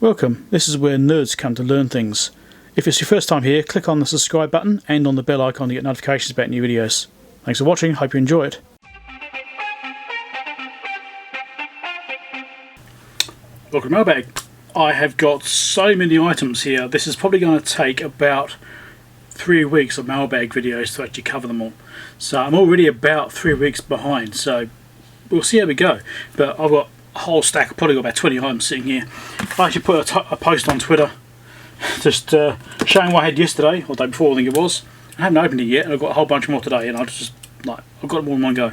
Welcome, this is where nerds come to learn things. If it's your first time here, click on the subscribe button and on the bell icon to get notifications about new videos. Thanks for watching, hope you enjoy it. Welcome to Mailbag. I have got so many items here, this is probably going to take about 3 weeks of Mailbag videos to actually cover them all. So I'm already about 3 weeks behind, so we'll see how we go. But I've got a whole stack, I've probably got about 20 items sitting here. I actually put a post on Twitter just showing what I had yesterday, or the day before I think it was. I haven't opened it yet, and I've got a whole bunch more today, and I've got them all in one go.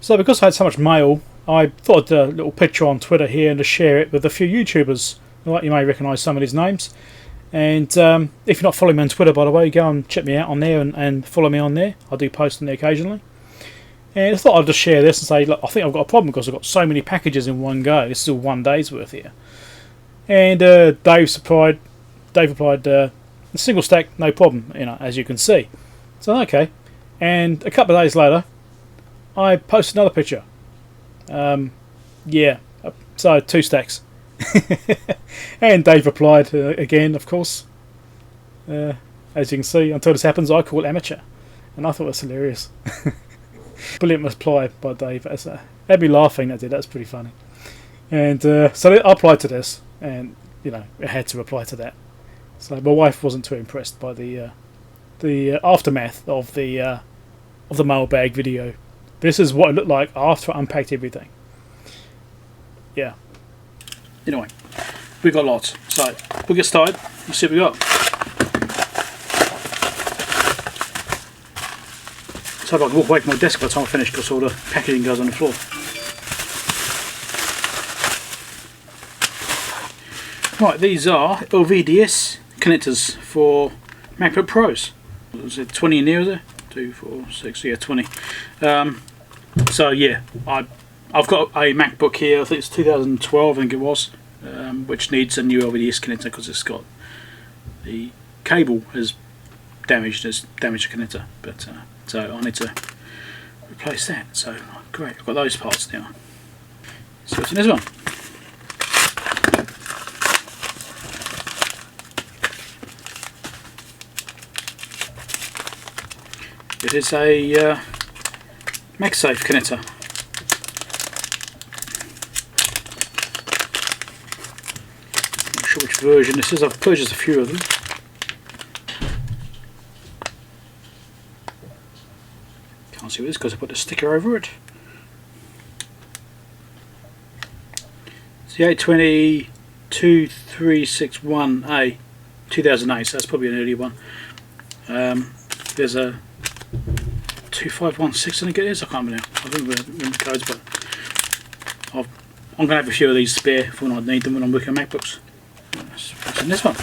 So because I had so much mail, I thought I'd do a little picture on Twitter here and to share it with a few YouTubers. Like, you may recognise some of these names. And if you're not following me on Twitter, by the way, go and check me out on there and follow me on there. I do post on there occasionally. And I thought I'd just share this and say, look, I think I've got a problem because I've got so many packages in one go. This is all 1 day's worth here. And Dave replied, a single stack, no problem, as you can see. So okay. And a couple of days later, I posted another picture. Yeah, so 2 stacks. And Dave replied again, of course. As you can see, until this happens, I call amateur. And I thought it was hilarious. Brilliant reply by Dave. Had me laughing, that did. That's pretty funny. And so I applied to this, and I had to reply to that. So my wife wasn't too impressed by the aftermath of the mailbag video. This is what it looked like after I unpacked everything. Yeah. Anyway, we got lots, so we'll get started. Let's see what we got. So I can walk away from my desk by the time I finish because all the packaging goes on the floor. Right, these are LVDS connectors for MacBook Pros. Was it 20 in there, is it? 2, 4, 6, yeah, 20. So yeah, I've got a MacBook here, I think it's 2012 I think it was, which needs a new LVDS connector because it's got the cable has damaged the connector, but so I need to replace that. So great, I've got those parts now. So what's in this one? It is a MagSafe connector. Not sure which version this is. I've purchased a few of them. Can't see what it is because I put a sticker over it. It's the 820-2361A 2008, so that's probably an early one. There's a 2516 I think it is, I can't remember now. I don't remember the codes, but I'm going to have a few of these spare for when I need them when I'm working on MacBooks. What's in this one?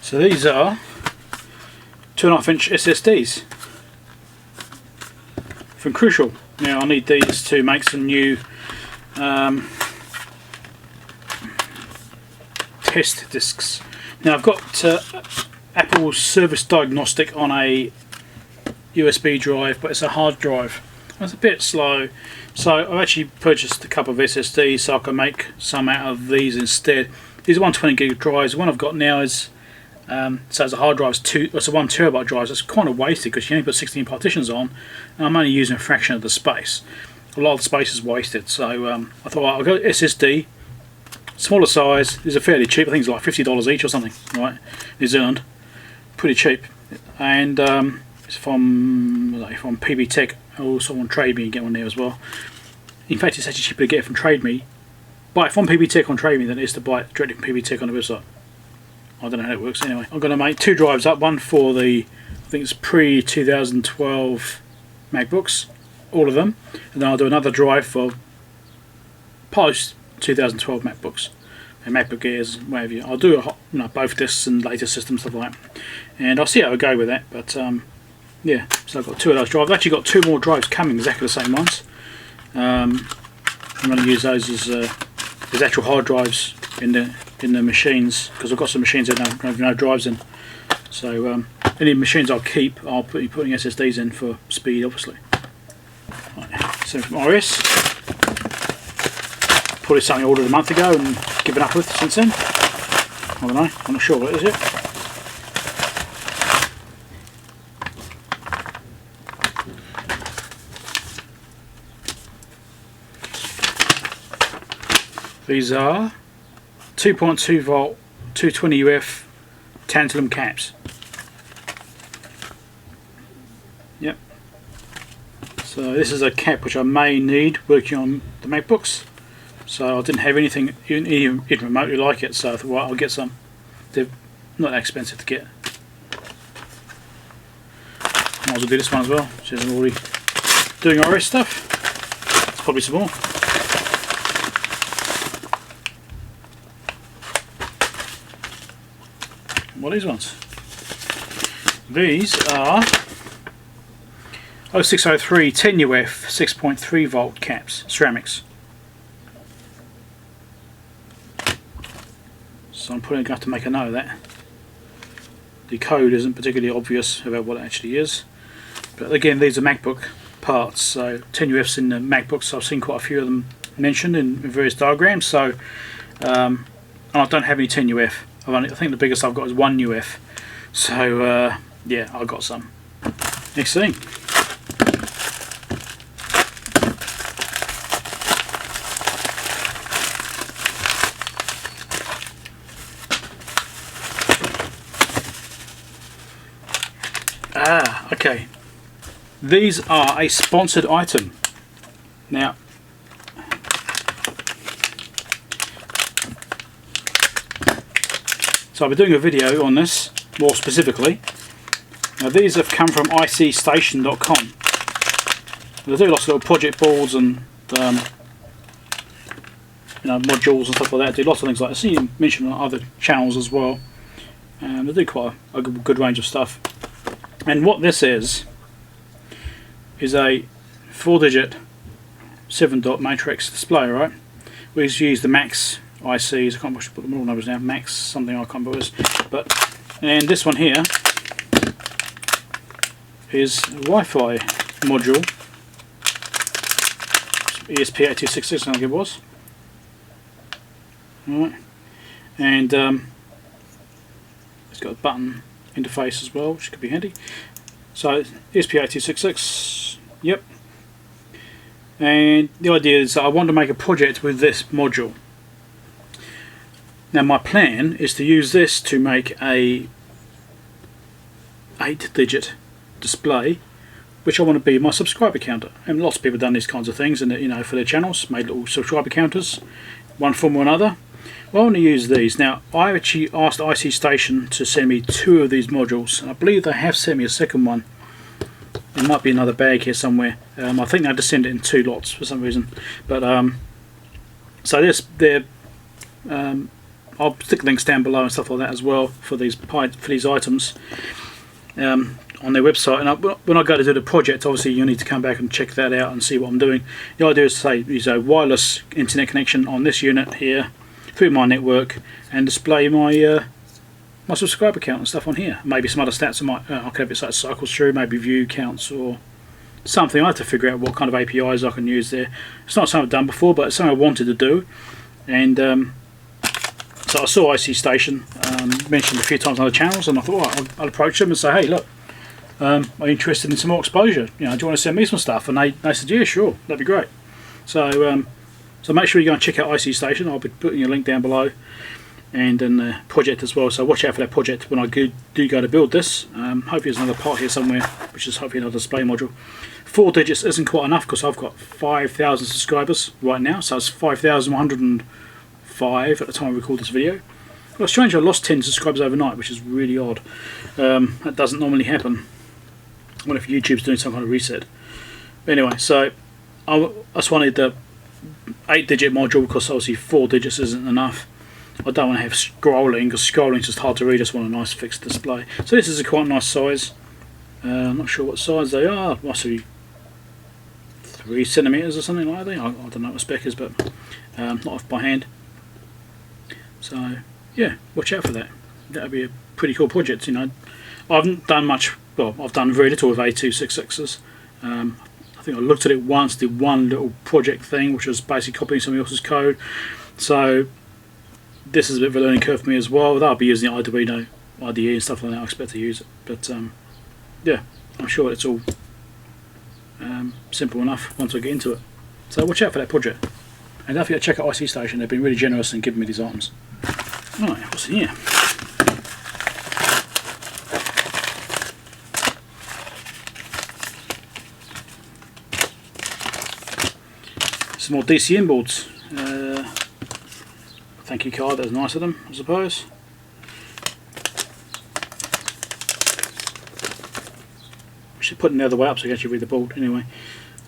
So these are 2.5-inch SSDs from Crucial. Now I need these to make some new test discs. Now I've got Apple's Service Diagnostic on a USB drive, but it's a hard drive. It's a bit slow, so I've actually purchased a couple of SSDs so I can make some out of these instead. These are 120 gig drives. The one I've got now is so it's a hard drive. It's a 1 terabyte drive. So it's kind of wasted because you only put 16 partitions on, and I'm only using a fraction of the space. A lot of the space is wasted. So I thought, well, I'll go SSD. Smaller size. These are fairly cheap. I think it's like $50 each or something, right? New Zealand, pretty cheap. And it's from PB Tech. Also on Trade Me, you get one there as well. In fact, it's actually cheaper to get it from Trade Me. Buy it from PB Tech on Trade Me than it is to buy it directly from PB Tech on the website. I don't know how it works. Anyway, I'm going to make 2 drives up. One for the, I think it's pre-2012 MacBooks, all of them, and then I'll do another drive for post-2012 MacBooks and MacBook Airs, whatever. I'll do both discs and latest systems, stuff like that, and I'll see how I go with that. But yeah, so I've got 2 of those drives. I've actually got 2 more drives coming, exactly the same ones. I'm going to use those as actual hard drives in the machines, because I've got some machines that don't have no drives in. So any machines I'll keep, I'll be putting SSDs in for speed, obviously. Same from RS. Probably something I ordered a month ago and given up with since then. I don't know, I'm not sure what it is yet. These are 2.2 volt 220 UF tantalum caps. Yep. So this is a cap which I may need working on the MacBooks. So I didn't have anything even remotely like it, so I thought, well, I'll get some. They're not that expensive to get. Might as well do this one as well, since I'm already doing RS stuff. There's probably some more. What are these ones? These are 0603 10 UF 6.3 volt caps, ceramics. So I'm probably going to have to make a note of that. The code isn't particularly obvious about what it actually is. But again, these are MacBook parts, so 10 UFs in the MacBooks. I've seen quite a few of them mentioned in various diagrams. So and I don't have any 10 UF. I think the biggest I've got is 1 UF. So yeah, I got some. Next thing. Okay. These are a sponsored item. Now, so I'll be doing a video on this more specifically. Now these have come from icstation.com. They do lots of little project boards and modules and stuff like that. They do lots of things like that. I see you mentioned on other channels as well. They do quite a good range of stuff. And what this is a 4-digit 7-dot matrix display, right? We use the Max ICs. I can't put the middle numbers now. Max something, I can't remember what it is. But and this one here is a Wi-Fi module. ESP8266, I think it was. Alright. And it's got a button interface as well, which could be handy. So ESP8266, yep. And the idea is that I want to make a project with this module. Now my plan is to use this to make a 8-digit display, which I want to be my subscriber counter. And lots of people have done these kinds of things, and for their channels, made little subscriber counters, one form or another. Well, I want to use these. Now, I actually asked icstation to send me 2 of these modules. I believe they have sent me a second one. There might be another bag here somewhere. I think they had to send it in 2 lots for some reason. But so I'll stick links down below and stuff like that as well for these items on their website. And when I go to do the project, obviously you need to come back and check that out and see what I'm doing. The idea is to use a wireless internet connection on this unit here through my network and display my my subscriber count and stuff on here. Maybe some other stats I could have it so it cycles through, maybe view counts or something. I have to figure out what kind of APIs I can use there. It's not something I've done before, but it's something I wanted to do. And so I saw icstation mentioned a few times on other channels, and I thought, well, I'll approach them and say, hey, look, I'm interested in some more exposure. Do you want to send me some stuff? And they said, yeah, sure, that'd be great. So so make sure you go and check out icstation. I'll be putting a link down below, and then the project as well. So watch out for that project when I do go to build this. Hopefully there's another part here somewhere, which is hopefully another display module. 4 digits isn't quite enough because I've got 5,000 subscribers right now, so it's 5,105 at the time I record this video. Well, it's strange I lost 10 subscribers overnight, which is really odd. That doesn't normally happen. I wonder if YouTube's doing some kind of reset. But anyway, so I just wanted the 8-digit module because obviously 4 digits isn't enough. I don't want to have scrolling because scrolling is just hard to read. I just want a nice fixed display. So this is a quite nice size. I'm not sure what size they are. Must be 3 centimeters or something like that. I don't know what the spec is, but not off by hand. So yeah, watch out for that. That would be a pretty cool project. I haven't done much. Well, I've done very little with A266s. I I think I looked at it once, did one little project thing, which was basically copying somebody else's code. So this is a bit of a learning curve for me as well. I'll be using the Arduino IDE and stuff like that. I expect to use it, but yeah, I'm sure it's all simple enough once I get into it. So watch out for that project, and don't forget to check out icstation. They've been really generous in giving me these items. Right, what's in here? Some more DCM boards. Thank you card, that was nice of them, I suppose. I should put it the other way up so you can actually read the board anyway.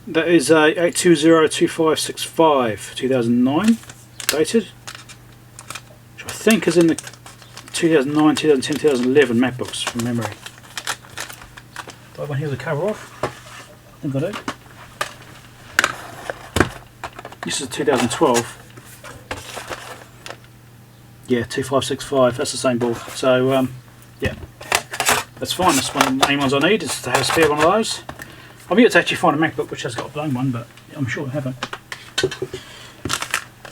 That is a 8202565 2009 dated, which I think is in the 2009, 2010, 2011 MacBooks from memory. Do I want to hear the cover off? I think I do. This is 2012. Yeah, 2565, that's the same board. So yeah, that's fine. That's one of the main ones I need, is to have a spare one of those. I'm yet to actually find a MacBook which has got a blown one, but I'm sure I haven't.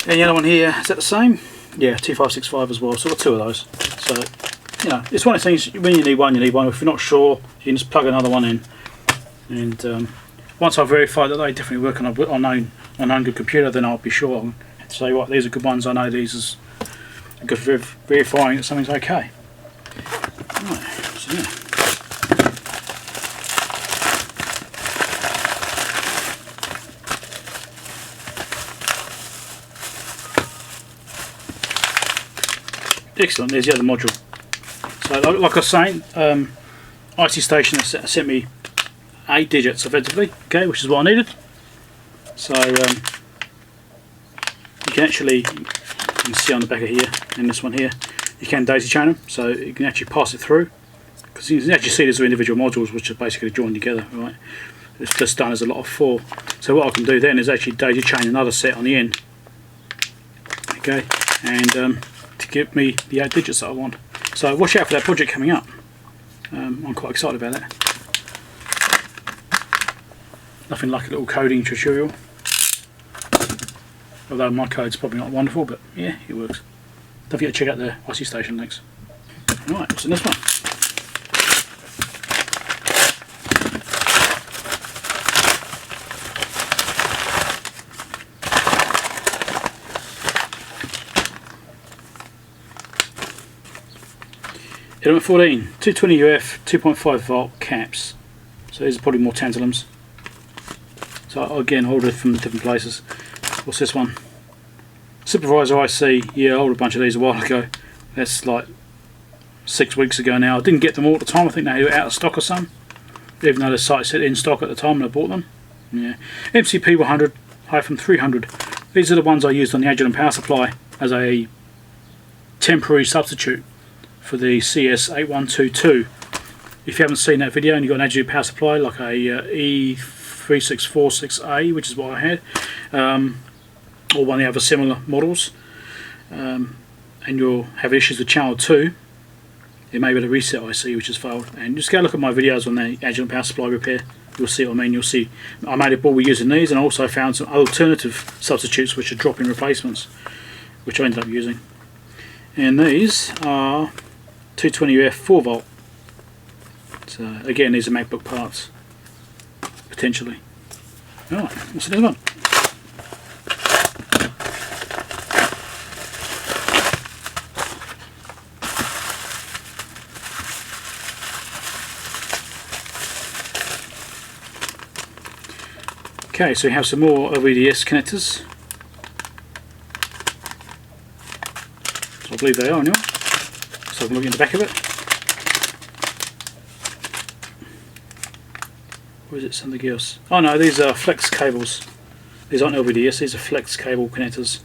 And the other one here, is that the same? Yeah, 2565 as well, so I've got two of those. So, you know, it's one of the things, when you need one, you need one. If you're not sure, you can just plug another one in. And once I've verified that they definitely work on a known good computer, then I'll be sure I can say, right, these are good ones, I know these is good for verifying that something's okay. Right, so yeah. Excellent, there's the other module. So like I was saying, icstation sent me 8 digits effectively, okay, which is what I needed. So you can actually, you can see on the back of here, and this one here, you can daisy chain them, so you can actually pass it through, because you can actually see these are individual modules which are basically joined together, right? It's just done as a lot of 4. So what I can do then is actually daisy chain another set on the end, okay, and to give me the 8 digits that I want. So watch out for that project coming up. I'm quite excited about that. Nothing like a little coding tutorial. Although my code's probably not wonderful, but yeah, it works. Don't forget to check out the icstation links. Right, what's in this one? Element 14, 220 UF, 2.5 volt caps. So these are probably more tantalums. So again, I ordered from different places. What's this one? Supervisor IC. Yeah, I ordered a bunch of these a while ago. That's like 6 weeks ago now. I didn't get them all at the time. I think they were out of stock or something. Even though the site said in stock at the time when I bought them. Yeah. MCP 100-300. These are the ones I used on the Agilent power supply as a temporary substitute for the CS8122. If you haven't seen that video and you've got an Agilent power supply like a E3646A, which is what I had, or one of the other similar models, and you'll have issues with channel 2, it may be the reset IC which has failed. And just go look at my videos on the Agilent power supply repair, you'll see what I mean. You'll see I made a board using these, and I also found some alternative substitutes which are drop-in replacements, which I ended up using. And these are 220 UF 4 volt. So again, these are MacBook parts, potentially. Alright, what's the other one? Okay, so we have some more OVDS connectors. So I believe they are anyway. So I can look in the back of it. Or is it something else? Oh no, these are flex cables. These aren't LVDS, these are flex cable connectors.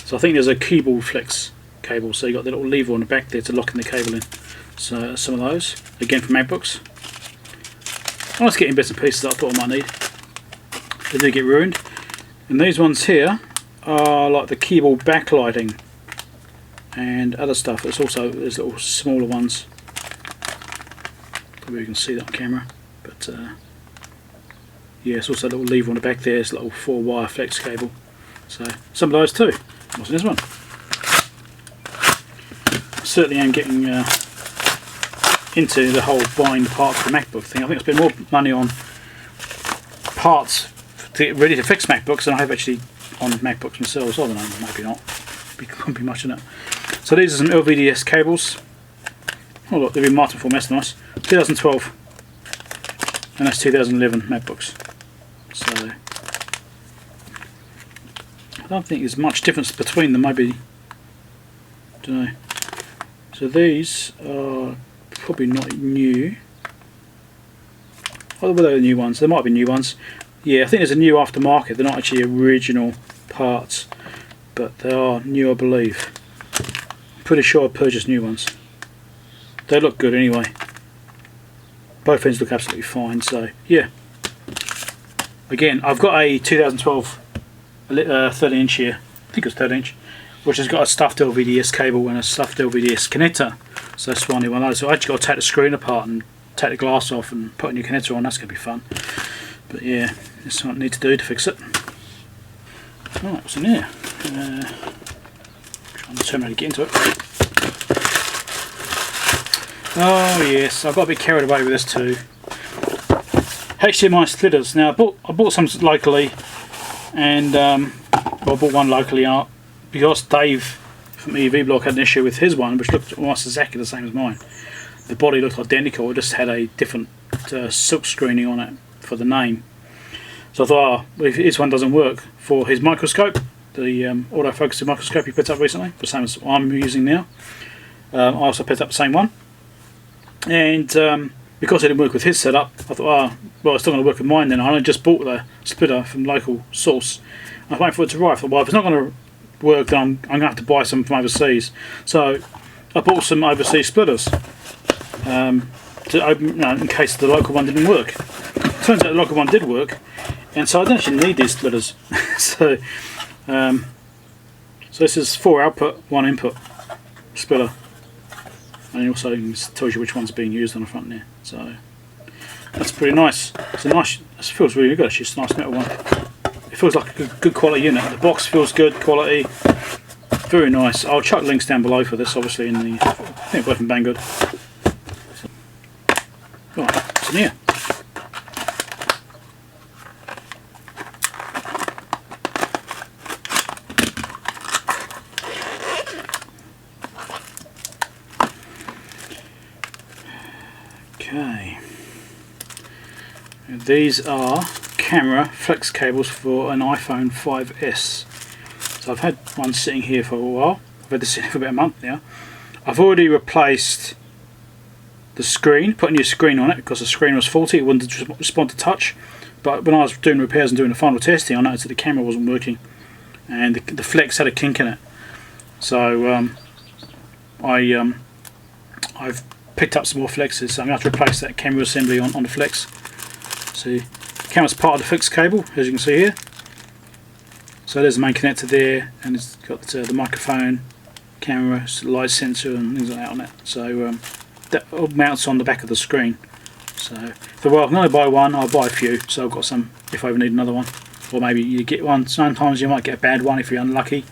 So I think there's a keyboard flex cable, so you've got the little lever on the back there to lock in the cable in. So some of those, again from MacBooks. I was getting bits and pieces that I thought I might need. They do get ruined. And these ones here are like the keyboard backlighting and other stuff. There's also there's little smaller ones. Probably you can see that on camera, but yeah, it's also a little lever on the back there. It's a little 4-wire flex cable. So some of those too. What's in this one? Certainly am getting into the whole buying parts for the MacBook thing. I think I spend more money on parts to get ready to fix MacBooks than I have actually on MacBooks themselves. I don't know, maybe not. Wouldn't be much in it. So these are some LVDS cables. Oh look, they've been marked for me, that's nice. 2012, and that's 2011 MacBooks. So I don't think there's much difference between them, maybe, don't know. So these are probably not new. Oh, were they the new ones? There might be new ones. Yeah, I think there's a new aftermarket. They're not actually original parts, but they are new, I believe. I'm pretty sure I purchased new ones. They look good anyway. Both ends look absolutely fine, so yeah. Again, I've got a 2012 13 inch here, I think it's 13 inch, which has got a stuffed LVDS cable and a stuffed LVDS connector. So that's one of those. So I actually got to take the screen apart and take the glass off and put a new connector on. That's going to be fun. But yeah, that's what I need to do to fix it. Right, what's in here? Trying to determine how to get into it. Oh yes, I've got a bit carried away with this too. HDMI splitters. Now I bought some locally, and I bought one locally out because Dave from EV Block had an issue with his one, which looked almost exactly the same as mine. The body looked identical, it just had a different silk screening on it for the name. So I thought, oh, if his one doesn't work for his microscope, the autofocusing microscope he picked up recently, the same as I'm using now, I also picked up the same one. And because it didn't work with his setup, I thought, oh, well, it's still going to work with mine then. I only just bought the splitter from local source. I was waiting for it to arrive. I thought, well, if it's not going to work, then I'm going to have to buy some from overseas. So I bought some overseas splitters to open, in case the local one didn't work. Turns out the local one did work, and so I don't actually need these splitters. So this is 4 output, 1 input splitter. And it also tells you which one's being used on the front there. So that's pretty nice. It's a nice. It feels really good actually. It's a nice metal one. It feels like a good quality unit. The box feels good quality. Very nice. I'll chuck links down below for this, obviously in the. I think both from Banggood. Right, what's in here? Okay, these are camera flex cables for an iPhone 5S. So I've had one sitting here for a while. I've had this sitting for about a month now. I've already replaced the screen, put a new screen on it because the screen was faulty, it wouldn't respond to touch. But when I was doing repairs and doing the final testing, I noticed that the camera wasn't working and the flex had a kink in it. So I've picked up some more flexes, so I'm going to have to replace that camera assembly on the flex. See, the camera's part of the flex cable, as you can see here. So there's the main connector there, and it's got the microphone, camera, light sensor and things like that on it. So that all mounts on the back of the screen. So if I'm going to buy one, I'll buy a few, so I've got some if I ever need another one. Or maybe you get one, sometimes you might get a bad one if you're unlucky,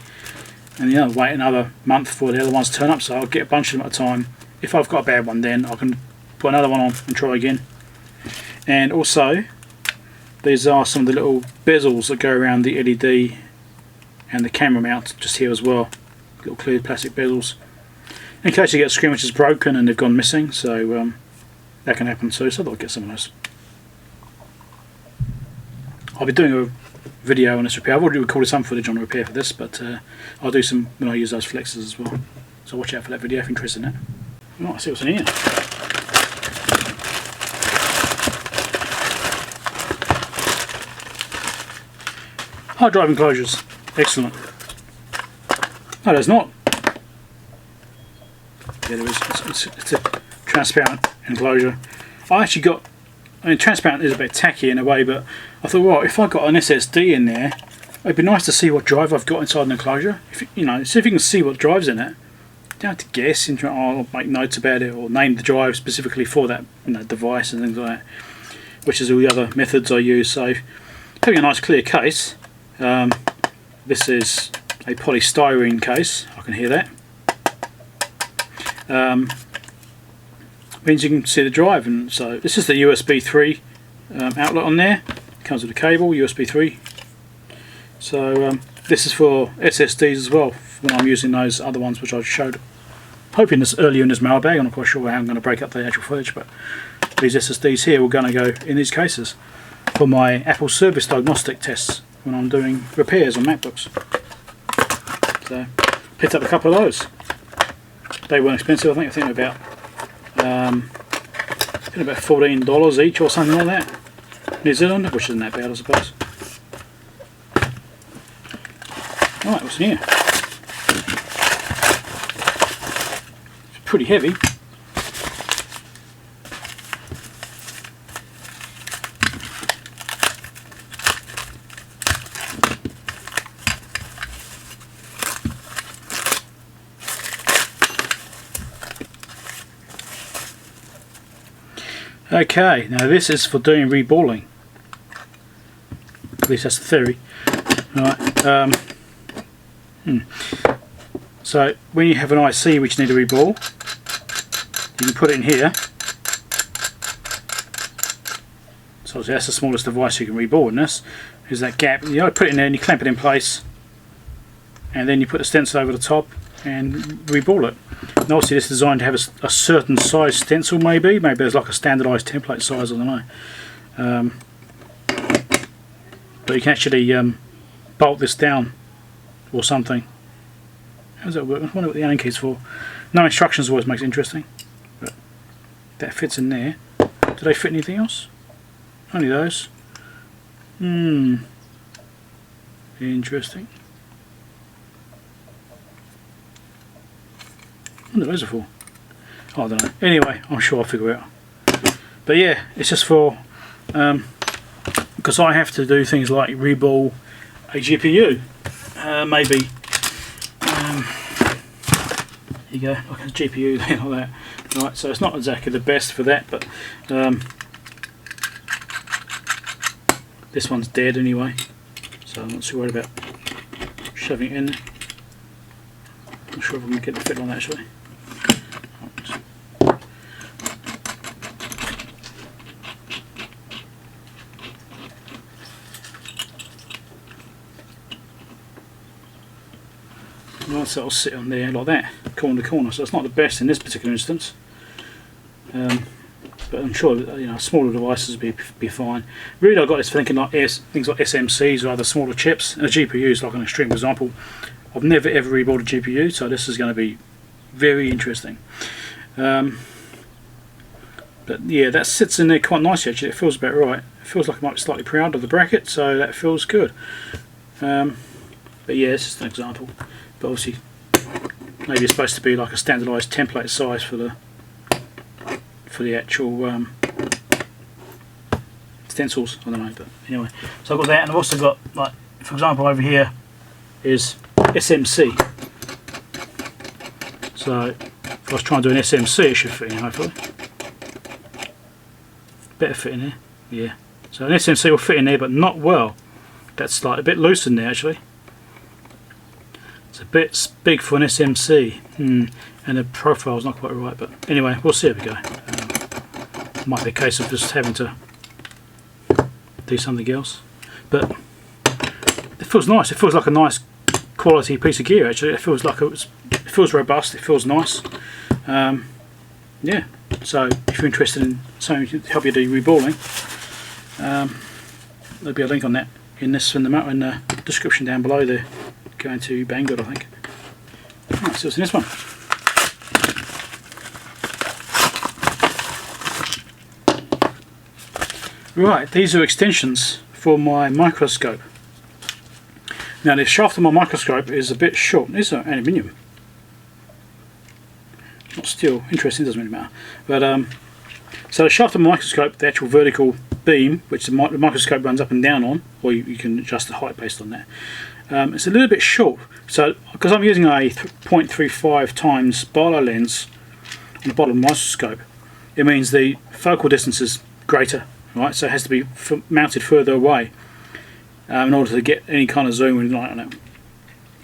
and wait another month before the other ones turn up, so I'll get a bunch of them at a time. If I've got a bad one, then I can put another one on and try again. And also, these are some of the little bezels that go around the LED and the camera mount just here as well. Little clear plastic bezels. In case you get a screen which is broken and they've gone missing, so that can happen too, so I'll get some of those. I'll be doing a video on this repair. I've already recorded some footage on the repair for this, but I'll do some when I use those flexes as well. So watch out for that video if you're interested in it. Right, see what's in here. Hard drive enclosures. Excellent. No, there's not. Yeah, there is. It's a transparent enclosure. I actually got. I mean, transparent is a bit tacky in a way, but I thought, well, if I got an SSD in there, it'd be nice to see what drive I've got inside an enclosure. If see if you can see what drive's in it. You don't have to guess. I'll make notes about it or name the drive specifically for that device and things like that. which is all the other methods I use. So having a nice clear case, this is a polystyrene case, I can hear that, means you can see the drive. And so this is the USB 3 outlet on there. It comes with a cable, USB 3. So this is for SSDs as well, when I'm using those other ones which I showed hoping this earlier in this mailbag. I'm not quite sure how I'm going to break up the actual footage, but these SSDs here were going to go in these cases for my Apple service diagnostic tests when I'm doing repairs on MacBooks. So picked up a couple of those. They weren't expensive. I think about $14 each or something like that. New Zealand, which isn't that bad, I suppose. Alright, what's in here? It's pretty heavy. Okay, now this is for doing reballing. At least that's the theory. Right. So when you have an IC which you need to reball, you can put it in here. So that's the smallest device you can reball in this. Is that gap. You put it in there and you clamp it in place, and then you put the stencil over the top and reball it. And obviously this is designed to have a certain size stencil, maybe there's like a standardised template size, I don't know. But you can actually bolt this down or something. How does that work? I wonder what the Allen key's for. No instructions always makes it interesting. But that fits in there. Do they fit anything else? Only those. Interesting. I wonder what those are for. Oh, I don't know. Anyway, I'm sure I'll figure it out. But yeah, it's just for because I have to do things like reball a GPU. Maybe here you go, like a GPU there, like that. Right, so it's not exactly the best for that, but this one's dead anyway, so I'm not too worried about shoving it in there. Not sure if I can get the fit on that actually. Right, so it'll sit on there like that, corner to corner. So it's not the best in this particular instance, but I'm sure smaller devices will be fine. Really, I got this thinking like things like SMCs or other smaller chips, and a GPU is like an extreme example. I've never ever rebought a GPU, so this is going to be very interesting. But yeah, that sits in there quite nicely actually. It feels about right. It feels like it might be slightly proud of the bracket, so that feels good. But yeah, it's just an example. But obviously, maybe it's supposed to be like a standardised template size for the actual stencils. I don't know, but anyway. So I've got that, and I've also got, like, for example, over here is SMC. So if I was trying to do an SMC, it should fit in hopefully. Better fit in there, yeah. So an SMC will fit in there, but not well. That's like a bit loose in there actually. It's a bit big for an SMC, and the profile's not quite right, but anyway, we'll see how we go. Might be a case of just having to do something else, but it feels nice. It feels like a nice quality piece of gear actually. It feels like it feels robust, it feels nice. Yeah, so if you're interested in something to help you do reballing, there'll be a link on that in the description down below there. Going to Banggood, I think. Right, so what's in this one? Right, these are extensions for my microscope. Now the shaft of my microscope is a bit short. These are aluminium, not steel. Interesting, doesn't really matter. But so the shaft of my microscope, the actual vertical beam, which the microscope runs up and down on, or you can adjust the height based on that. It's a little bit short, so because I'm using a 0.35 times Barlow lens on the bottom of the microscope, it means the focal distance is greater right? So it has to be mounted further away in order to get any kind of zoom and light on it.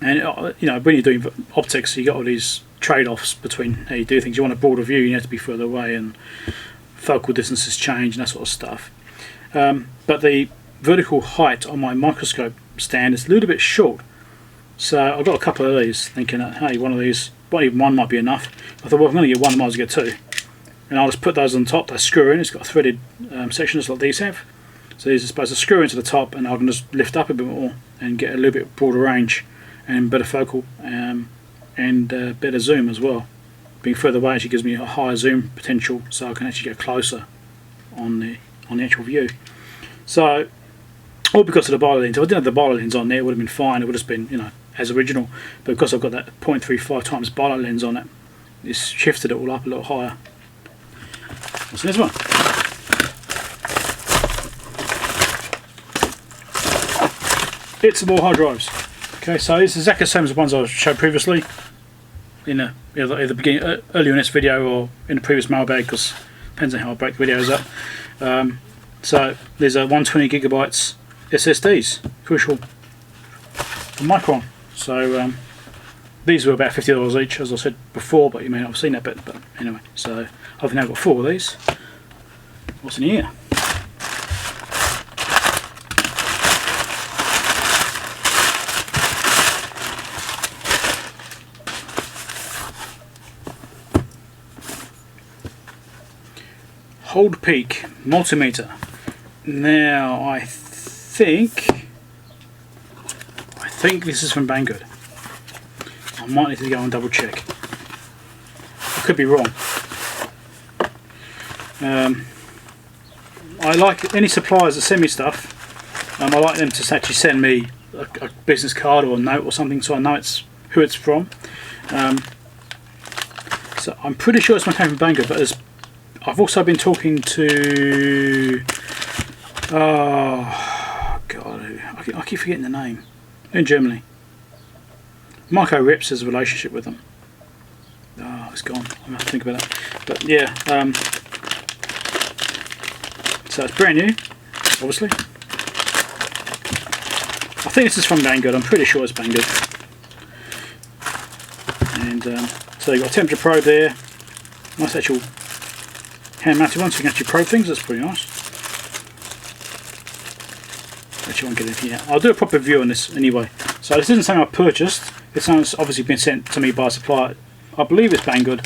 And you know, when you're doing optics, you got all these trade-offs between how you do things. You want a broader view, you have to be further away, and focal distances change and that sort of stuff. But the vertical height on my microscope stand is a little bit short, so I've got a couple of these, thinking that, hey, one of these, well, even one might be enough. I thought, well, if I'm going to get one, I might as well get two, and I'll just put those on top. They screw in. It's got threaded sections like these have, so these are supposed to screw into the top, and I can just lift up a bit more and get a little bit broader range and better focal and better zoom as well. Being further away actually gives me a higher zoom potential, so I can actually get closer on the actual view. So, all because of the biolens. If I didn't have the biolens on there, it would have been fine. It would have been, you know, as original. But because I've got that 0.35 times biolens on it, it's shifted it all up a little higher. What's this one? It's more hard drives. Okay, so this is exactly the same as the ones I showed previously in the beginning, earlier in this video, or in the previous mailbag, because it depends on how I break the videos up. So there's a 120 gigabytes SSDs, crucial, from Micron. So these were about $50 each, as I said before, but you may not have seen that bit. But anyway, so I've now got 4 of these. What's in here? Hold peak multimeter. Now I think this is from Banggood. I might need to go and double check. I could be wrong. I like any suppliers that send me stuff. I like them to actually send me a business card or a note or something, so I know who it's from. So I'm pretty sure it's my came from Banggood, but I've also been talking to, oh god, I keep forgetting the name, in Germany. Marco Rips has a relationship with them. Oh, it's gone. I'm going to have to think about that. But yeah, so it's brand new, obviously. I think this is from Banggood. I'm pretty sure it's Banggood. And so you've got a temperature probe there. Nice actual hand-mounted one, so you can actually probe things. That's pretty nice. Actually, won't get in here. I'll do a proper review on this anyway. So this isn't something I purchased. It's something that's obviously been sent to me by a supplier. I believe it's Banggood.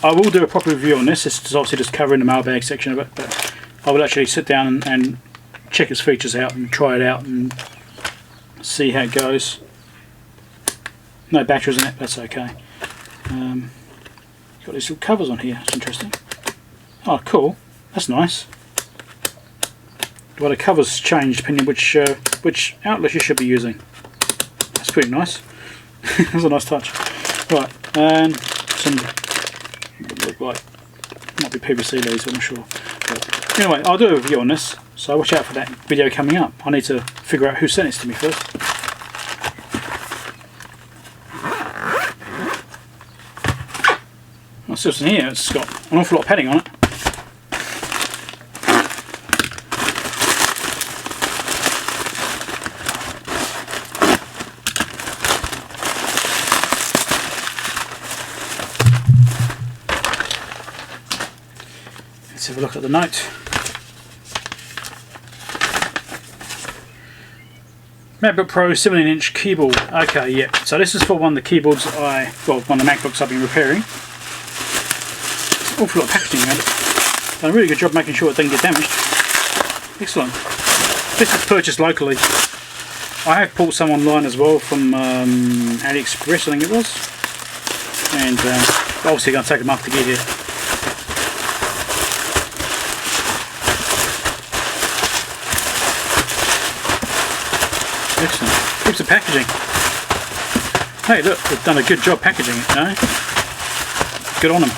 I will do a proper review on this. This is obviously just covering the mailbag section of it, but I will actually sit down and check its features out and try it out and see how it goes. No batteries in it. That's okay. Got these little covers on here. That's interesting. Oh, cool. That's nice. Well, the covers change depending on which outlet you should be using. That's pretty nice. That's a nice touch. Right, and some look like might be PVC leads, I'm not sure. But anyway, I'll do a review on this, so watch out for that video coming up. I need to figure out who sent this to me first. What's this in here? It's got an awful lot of padding on it. Let's have a look at the note. MacBook Pro 17-inch keyboard. Okay, yeah. So this is for one of the keyboards one of the MacBooks I've been repairing. Awful lot of packaging around it. Done a really good job making sure it doesn't get damaged. Excellent. This is purchased locally. I have bought some online as well from AliExpress, I think it was. And obviously going to take them up to get here. Excellent. Heaps of packaging. Hey, look, they've done a good job packaging it, you know. Good on them.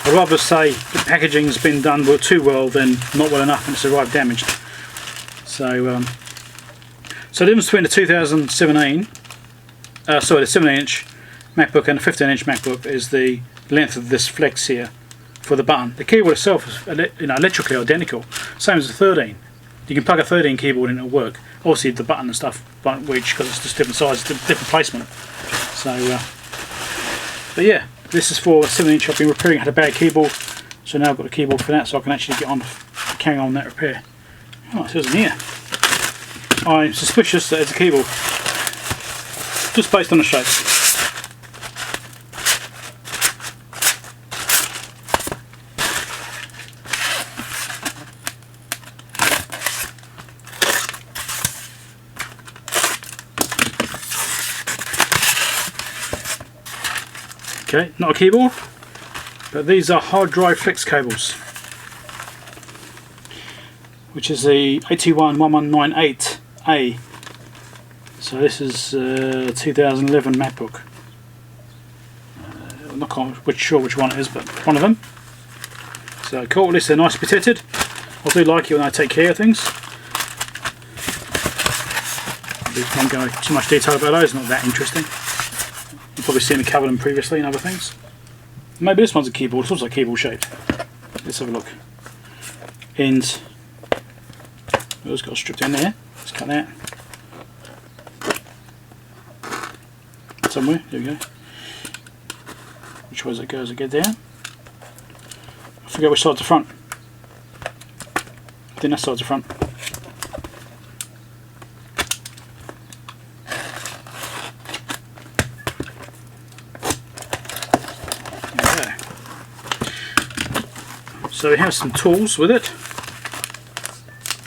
I'd rather say the packaging's been done too well than not well enough and it's arrived damaged. So, the difference between the 2017, the 17-inch MacBook and the 15-inch MacBook is the length of this flex here. for the button. The keyboard itself is electrically identical, same as the 13. You can plug a 13 keyboard in and it'll work. Obviously the button and stuff won't reach because it's just different size, different placement. So, but yeah, this is for a 7-inch. I've been repairing, had a bad keyboard, so now I've got a keyboard for that, so I can actually get on carrying on that repair. Oh, it says in here. I'm suspicious that it's a keyboard, just based on the shape. Okay, not a keyboard, but these are hard drive flex cables, which is the 811198A. So this is 2011 MacBook. I'm not quite sure which one it is, but one of them. So cool, at least they're nice protected. I do like it when I take care of things. I won't go into too much detail about those, not that interesting. You've probably seen me cover them previously in other things. Maybe this one's a keyboard, it's also keyboard shaped. Let's have a look. Ends. Oh, it's got a strip in there. Let's cut that. Somewhere, there we go. Which way does it go? Does it get down? I forget which side's the front. I think that side's the front. So we have some tools with it.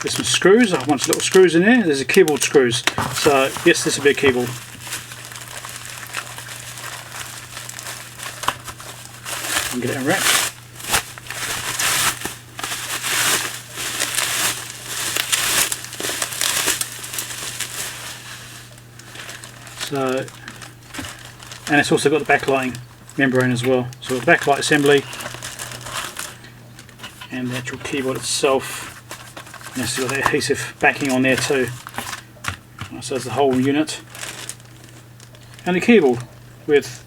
There's some screws, I want some little screws in there. There's a keyboard screws. So yes, this will be a keyboard. And get it unwrapped. So, and it's also got the backlighting membrane as well. So the backlight assembly. And the actual keyboard itself, and it's got the adhesive backing on there too. So there's the whole unit, and a keyboard with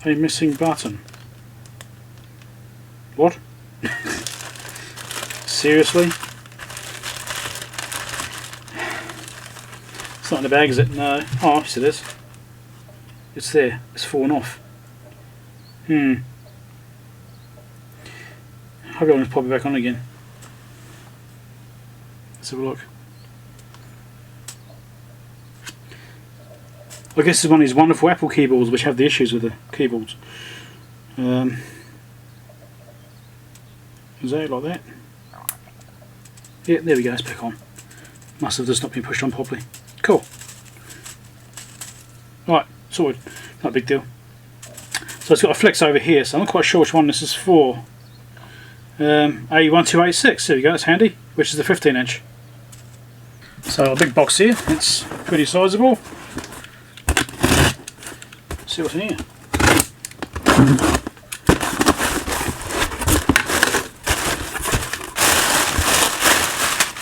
a missing button. What? Seriously? It's not in the bag, is it? No. Oh, yes it is. It's there. It's fallen off. Hope I'll just pop it back on again. Let's have a look. I guess it's one of these wonderful Apple keyboards which have the issues with the keyboards. Is that like that? Yeah, there we go, it's back on. Must have just not been pushed on properly. Cool. Right, sorted. Not a big deal. So it's got a flex over here, so I'm not quite sure which one this is for. A1286, there we go, that's handy, which is the 15-inch. So a big box here, it's pretty sizable. Let's see what's in here.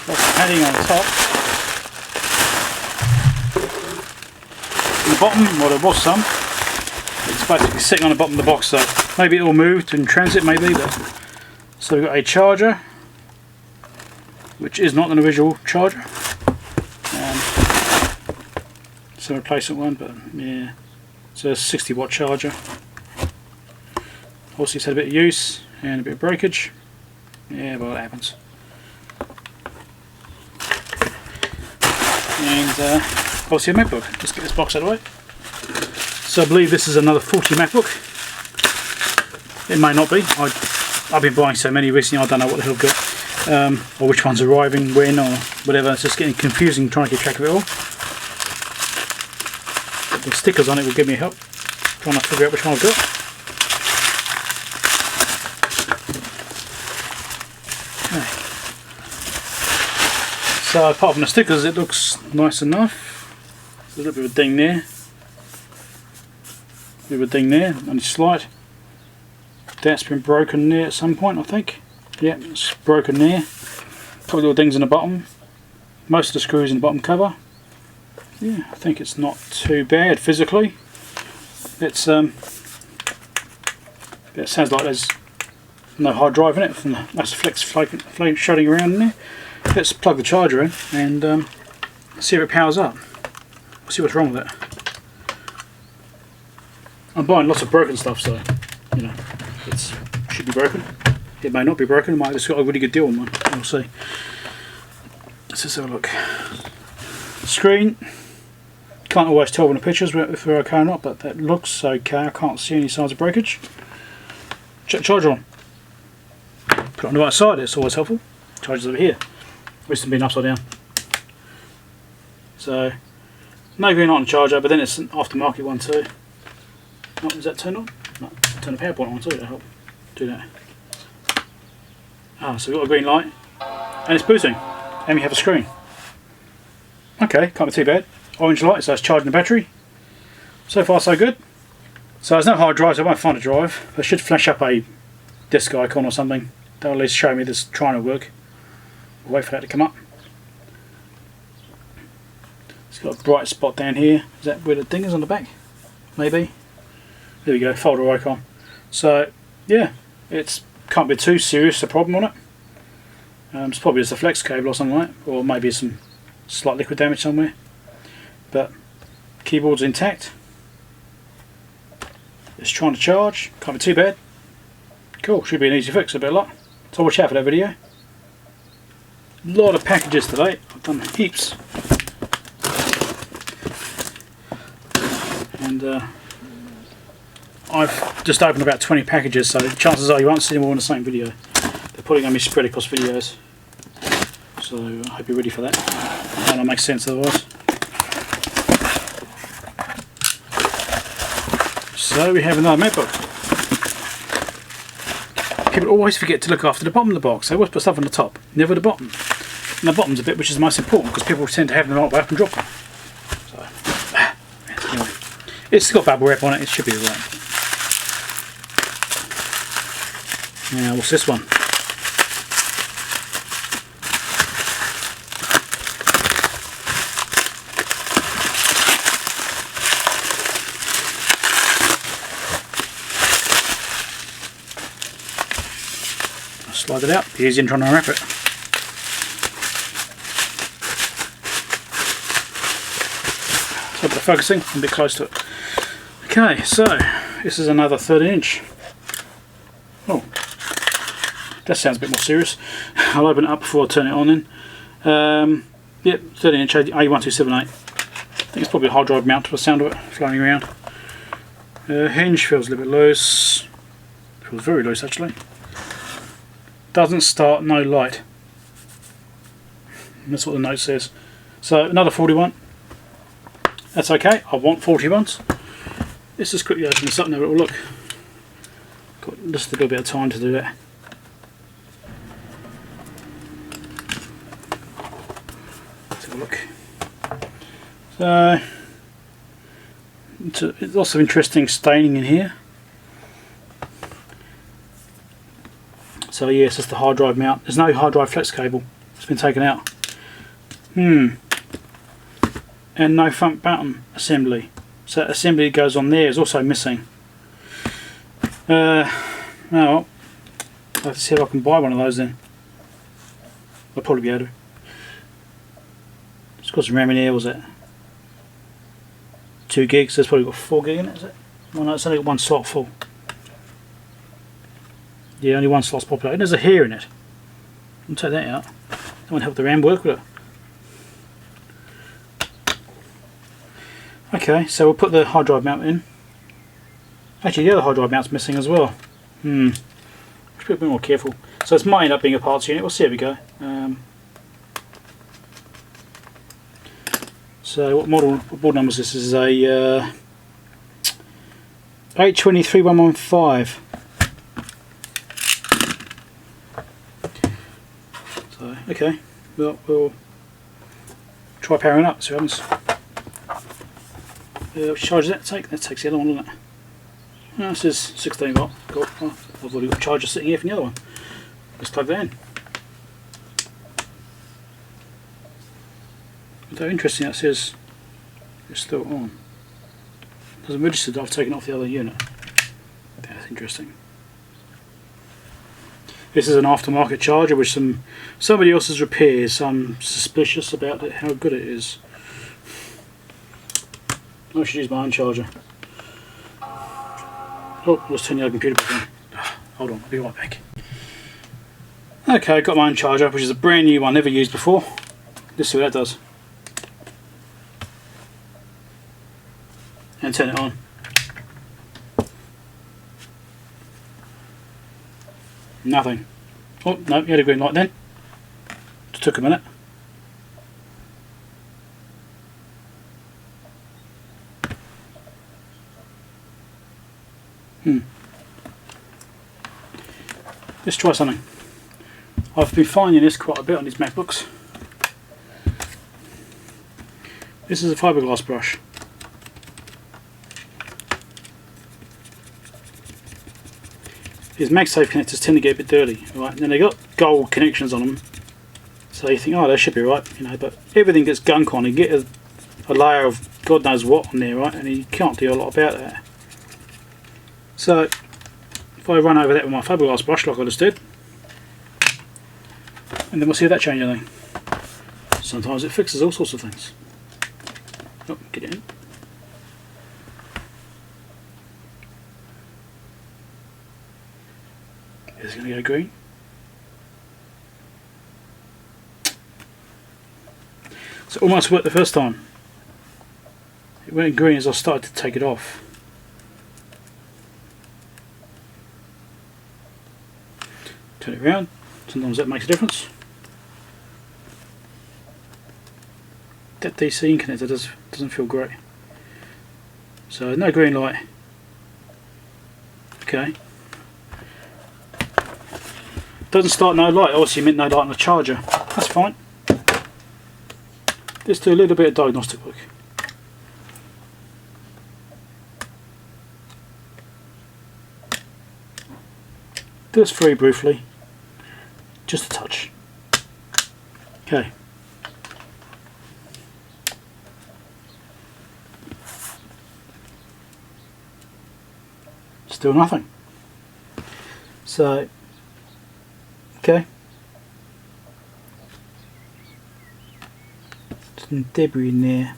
Lots of padding on top. On the bottom, well there was some. It's basically sitting on the bottom of the box, so maybe it will move in transit, maybe, but. So we've got a charger, which is not an original charger. It's a replacement one, but yeah, it's a 60-watt charger. Also, it's had a bit of use and a bit of breakage. Yeah, well, it happens. And obviously a MacBook. Let's get this box out of the way. So I believe this is another 40 MacBook. It may not be. I've been buying so many recently, I don't know what the hell I've got, or which one's arriving, when, or whatever. It's just getting confusing trying to keep track of it all. But the stickers on it will give me help, trying to figure out which one I've got. Okay. So apart from the stickers, it looks nice enough. There's a little bit of a ding there. A bit of a ding there, only slight. That's been broken there at some point, I think. Yeah, it's broken there. Couple little dings in the bottom. Most of the screws in the bottom cover. Yeah, I think it's not too bad physically. It's it sounds like there's no hard drive in it from the massive flex flame shutting around in there. Let's plug the charger in and see if it powers up. We'll see what's wrong with it. I'm buying lots of broken stuff, so you know it should be broken. It may not be broken. It might have just got a really good deal on one. We'll see. Let's just have a look. Screen. Can't always tell in the pictures if they're okay or not, but that looks okay. I can't see any signs of breakage. Check the charger on. Put it on the right side, it's always helpful. Charger's over here. This has been upside down. So, no green light on the charger, but then it's an aftermarket one too. Oh, is that turned on? No, turn the power point on too to help do that. Ah, so we've got a green light, and it's booting, and we have a screen. Okay, can't be too bad. Orange light, so it's charging the battery. So far so good. So there's no hard drive, so I won't find a drive. I should flash up a disk icon or something. That'll at least show me this is trying to work. We'll wait for that to come up. It's got a bright spot down here. Is that where the thing is on the back? Maybe. There we go, folder icon. So yeah, it's can't be too serious a problem on it. It's probably just a flex cable or something like that, or maybe some slight liquid damage somewhere. But keyboard's intact. It's trying to charge. Can't be too bad. Cool. Should be an easy fix. A bit of luck. So watch out for that video. A lot of packages today. I've done heaps. And I've just opened about 20 packages, so chances are you won't see them all in the same video. They're probably going to be spread across videos. So I hope you're ready for that. That'll make sense otherwise. So we have another MacBook. People always forget to look after the bottom of the box. They always put stuff on the top, never the bottom. And the bottom's a bit which is the most important because people tend to have them right way up and drop them. So, anyway, it's got bubble wrap on it, it should be alright. Now what's this one? Slide it out, be easy in trying to unwrap it. So a bit of focusing, I'm a bit close to it. Okay, so this is another 13-inch. Oh, that sounds a bit more serious. I'll open it up before I turn it on then. Yep, 13-inch A1278. I think it's probably a hard drive mount for the sound of it floating around. Hinge feels a little bit loose. Feels very loose actually. Doesn't start, no light. That's what the note says. So another 41. That's okay, I want 41s. Let's just quickly open this up and have a little look. Got just a little bit of time to do that. Let's have a look. So, it's lots of interesting staining in here. So yeah, it's just the hard drive mount. There's no hard drive flex cable. It's been taken out. And no front button assembly. So that assembly that goes on there is also missing. Well, I'll have to see if I can buy one of those then. I'll probably be able to. It's got some RAM in here, was it? 2 gigs, there's probably got 4 gig in it, is it? Well no, it's only got one slot full. Yeah, only one slot's populated. There's a hair in it. I'll take that out. That won't help the RAM work, will it? Okay, so we'll put the hard drive mount in. Actually, the other hard drive mount's missing as well. Should be a bit more careful. So this might end up being a parts unit. We'll see how we go. So what board number is this? This is a 823115. So okay, well, we'll try powering up. See what happens. Which charge does that take? That takes the other one, doesn't it? No, this is 16 volt. Cool. Oh, I've already got a charger sitting here from the other one. Let's plug that in. So interesting, that says it's still on. It doesn't register that I've taken off the other unit. That's interesting. This is an aftermarket charger with somebody else's repairs, so I'm suspicious about it, how good it is. I should use my own charger. Oh, let's turn the other computer back on. Hold on, I'll be right back. Okay, got my own charger, which is a brand new one, never used before. Let's see what that does. And turn it on. Nothing. Oh, no, you had a green light then. Just took a minute. Let's try something. I've been finding this quite a bit on these MacBooks. This is a fiberglass brush. These MagSafe connectors tend to get a bit dirty, right? And then they got gold connections on them, so you think, oh, they should be right, you know. But everything gets gunk on. You get a layer of God knows what on there, right? And you can't do a lot about that. So if I run over that with my fiberglass brush, like I just did, and then we'll see if that changes anything. Sometimes it fixes all sorts of things. Oh, get it in. It's going to go green. So it almost worked the first time. It went green as I started to take it off. Turn it around. Sometimes that makes a difference. That DC connector doesn't feel great. So no green light. Okay. Doesn't start no light, obviously meant no light on the charger. That's fine. Let's do a little bit of diagnostic work. Just very briefly, just a touch. Okay. Still nothing. So, okay. Some debris in there.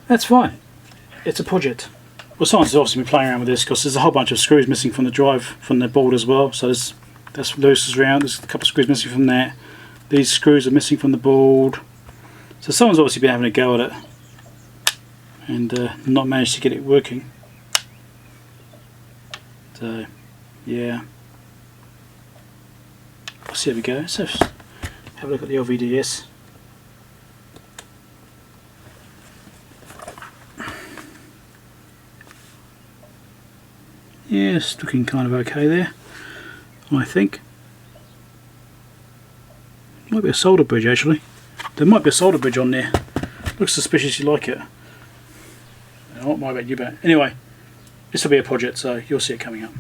That's fine. It's a project. Well, science has obviously been playing around with this because there's a whole bunch of screws missing from the drive, from the board as well. So that's loose around. There's a couple of screws missing from that. These screws are missing from the board. So someone's obviously been having a go at it and not managed to get it working. So, yeah. So there we go. So have a look at the LVDS. Yeah, it's looking kind of okay there, I think. Might be a solder bridge actually. There might be a solder bridge on there. Looks suspiciously like it. I won't worry about you, but anyway, this will be a project, so you'll see it coming up.